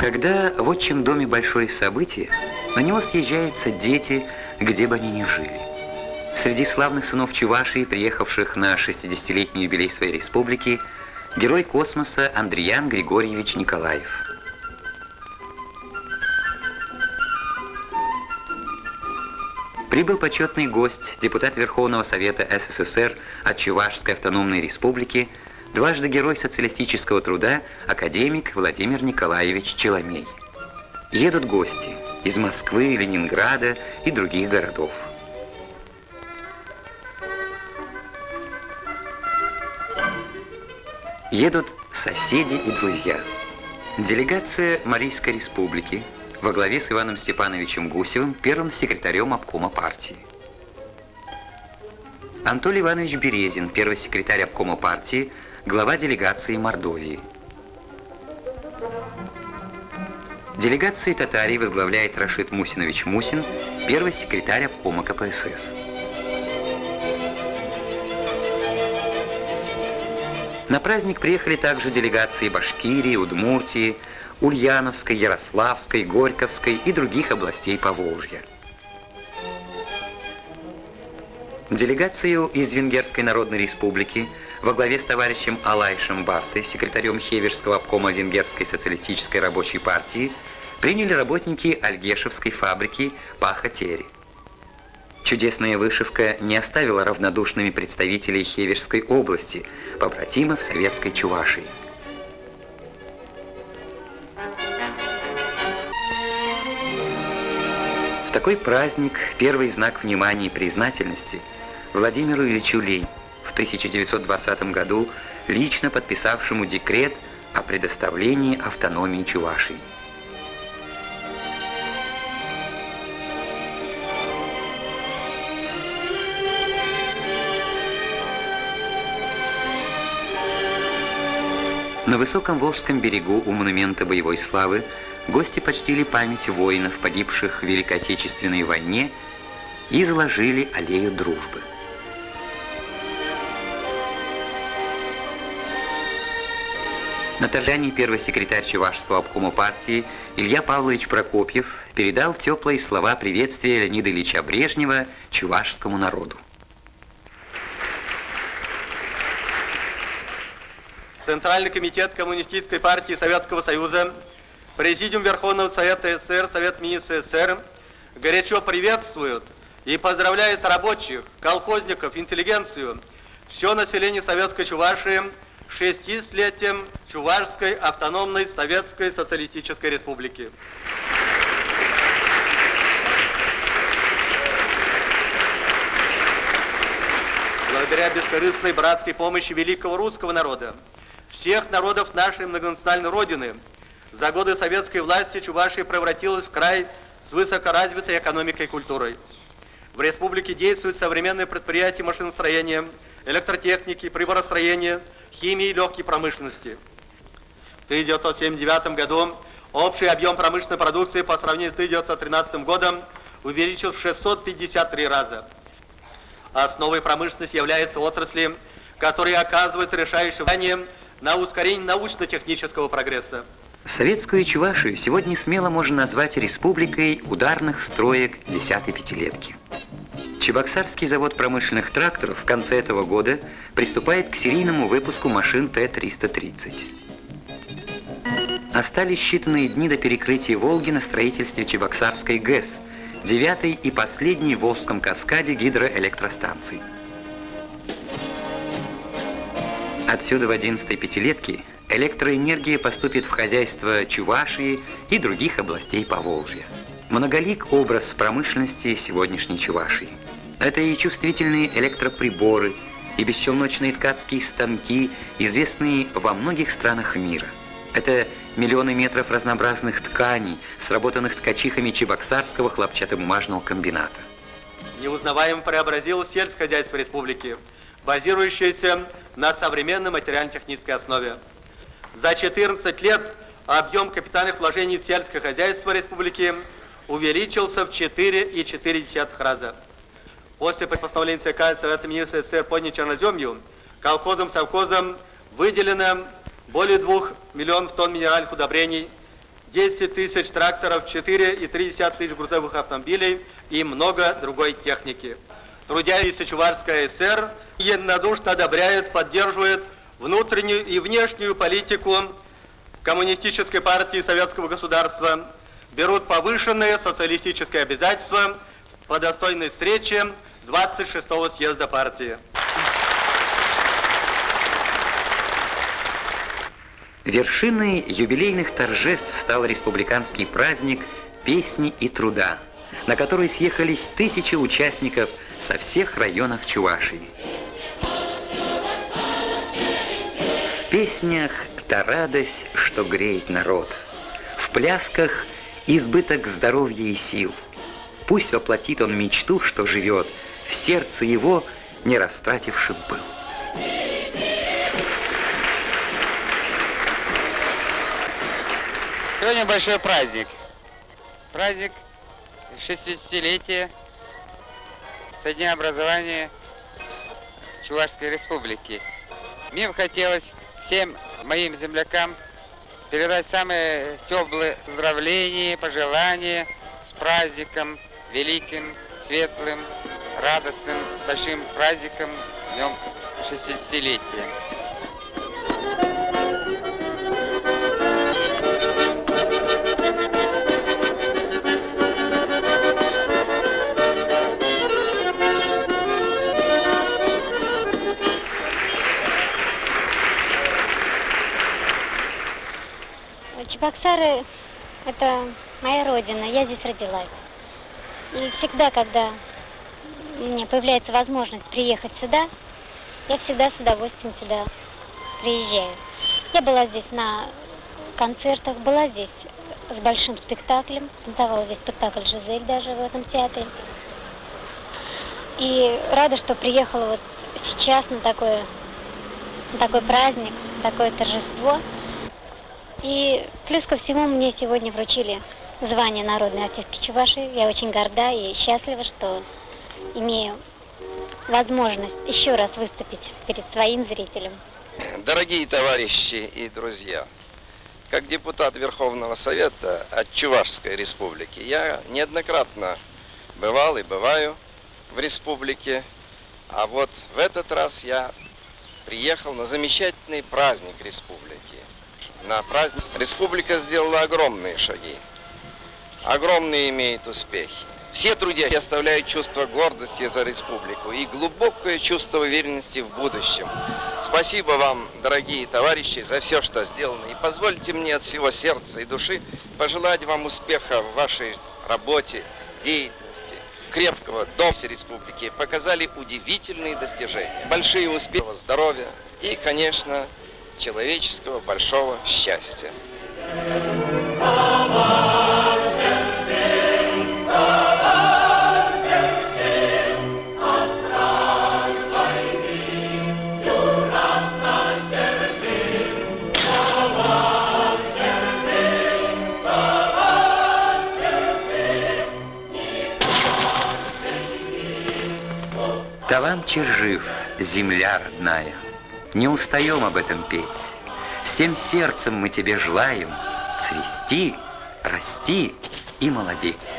Когда в отчим доме большое событие, на него съезжаются дети, где бы они ни жили. Среди славных сынов Чувашии, приехавших на 60-летний юбилей своей республики, герой космоса Андриян Григорьевич Николаев. Прибыл почетный гость, депутат Верховного Совета СССР от Чувашской автономной республики, дважды герой социалистического труда, академик Владимир Николаевич Челомей. Едут гости из Москвы, Ленинграда и других городов. Едут соседи и друзья. Делегация Марийской республики во главе с Иваном Степановичем Гусевым, первым секретарем обкома партии. Анатолий Иванович Березин, первый секретарь обкома партии, глава делегации Мордовии. Делегации Татарии возглавляет Рашид Мусинович Мусин, первый секретарь обкома КПСС. На праздник приехали также делегации Башкирии, Удмуртии, Ульяновской, Ярославской, Горьковской и других областей Поволжья. Делегацию из Венгерской Народной Республики во главе с товарищем Алайшем Бартой, секретарем Хевержского обкома Венгерской социалистической рабочей партии, приняли работники Альгешевской фабрики Паха-Тери. Чудесная вышивка не оставила равнодушными представителей Хевержской области, побратимов советской Чувашии. В такой праздник первый знак внимания и признательности Владимиру Ильичу Ленину, в 1920 году лично подписавшему декрет о предоставлении автономии Чувашии. На высоком Волжском берегу у монумента боевой славы гости почтили память воинов, погибших в Великой Отечественной войне, и заложили аллею дружбы. На торжании первый секретарь Чувашского обкома партии Илья Павлович Прокопьев передал теплые слова приветствия Леонида Ильича Брежнева чувашскому народу. Центральный комитет Коммунистической партии Советского Союза, Президиум Верховного Совета СССР, Совет Министров СССР горячо приветствуют и поздравляют рабочих, колхозников, интеллигенцию, все население Советской Чувашии с 60-летием Чувашской автономной Советской Социалистической Республики. Благодаря бескорыстной братской помощи великого русского народа, всех народов нашей многонациональной Родины, за годы советской власти Чувашия превратилась в край с высокоразвитой экономикой и культурой. В республике действуют современные предприятия машиностроения, электротехники, приборостроения, химии и легкой промышленности. В 1979 году общий объем промышленной продукции по сравнению с 1913 годом увеличился в 653 раза. Основой промышленности являются отрасли, которые оказывают решающее влияние на ускорение научно-технического прогресса. Советскую Чувашию сегодня смело можно назвать республикой ударных строек 10-й пятилетки. Чебоксарский завод промышленных тракторов в конце этого года приступает к серийному выпуску машин Т-330. Остались считанные дни до перекрытия Волги на строительстве Чебоксарской ГЭС, 9-й и последней в Волжском каскаде гидроэлектростанций. Отсюда в 11-й пятилетке электроэнергия поступит в хозяйство Чувашии и других областей Поволжья. Многолик образ промышленности сегодняшней Чувашии. Это и чувствительные электроприборы, и бесчелночные ткацкие станки, известные во многих странах мира. Это миллионы метров разнообразных тканей, сработанных ткачихами Чебоксарского хлопчатобумажного комбината. Неузнаваемо преобразилось сельское хозяйство республики, базирующееся на современной материально-технической основе. За 14 лет объем капитальных вложений в сельское хозяйство республики увеличился в 4,4 раза. После постановления ЦК Совета Министров СССР по черноземью колхозам-совхозам выделено более 2 миллионов тонн минеральных удобрений, 10 тысяч тракторов, 4,3 тысяч грузовых автомобилей и много другой техники. Трудящаяся Чувашская ССР единодушно одобряет, поддерживает внутреннюю и внешнюю политику Коммунистической партии Советского государства, берут повышенные социалистические обязательства по достойной встрече 26-го съезда партии. Вершиной юбилейных торжеств стал республиканский праздник песни и труда, на который съехались тысячи участников со всех районов Чувашии. В песнях та радость, что греет народ, в плясках избыток здоровья и сил. Пусть воплотит он мечту, что живет в сердце его, не растратившим пыл. Сегодня большой праздник. Праздник 60-летия со дня образования Чувашской Республики. Мне бы хотелось всем моим землякам передать самые теплые поздравления, пожелания с праздником, великим, светлым, радостным, большим праздником, днем 60-летия. Чебоксары – это моя родина, я здесь родилась. И всегда, когда у меня появляется возможность приехать сюда, я всегда с удовольствием сюда приезжаю. Я была здесь на концертах, была здесь с большим спектаклем, танцевала здесь спектакль «Жизель» даже в этом театре. И рада, что приехала вот сейчас на такой праздник, такое торжество. И плюс ко всему мне сегодня вручили звание народной артистки Чувашии. Я очень горда и счастлива, что имею возможность еще раз выступить перед своим зрителем. Дорогие товарищи и друзья, как депутат Верховного Совета от Чувашской Республики, я неоднократно бывал и бываю в республике, а вот в этот раз я приехал на замечательный праздник республики. На праздник республика сделала огромные шаги, огромные имеет успехи. Все трудящие оставляют чувство гордости за республику и глубокое чувство уверенности в будущем. Спасибо вам, дорогие товарищи, за все, что сделано. И позвольте мне от всего сердца и души пожелать вам успеха в вашей работе, деятельности, крепкого дома республики. Показали удивительные достижения, большие успехи, здоровья и, конечно, человеческого большого счастья. Талант жив, земля родная. Не устаем об этом петь. Всем сердцем мы тебе желаем цвести, расти и молодеть.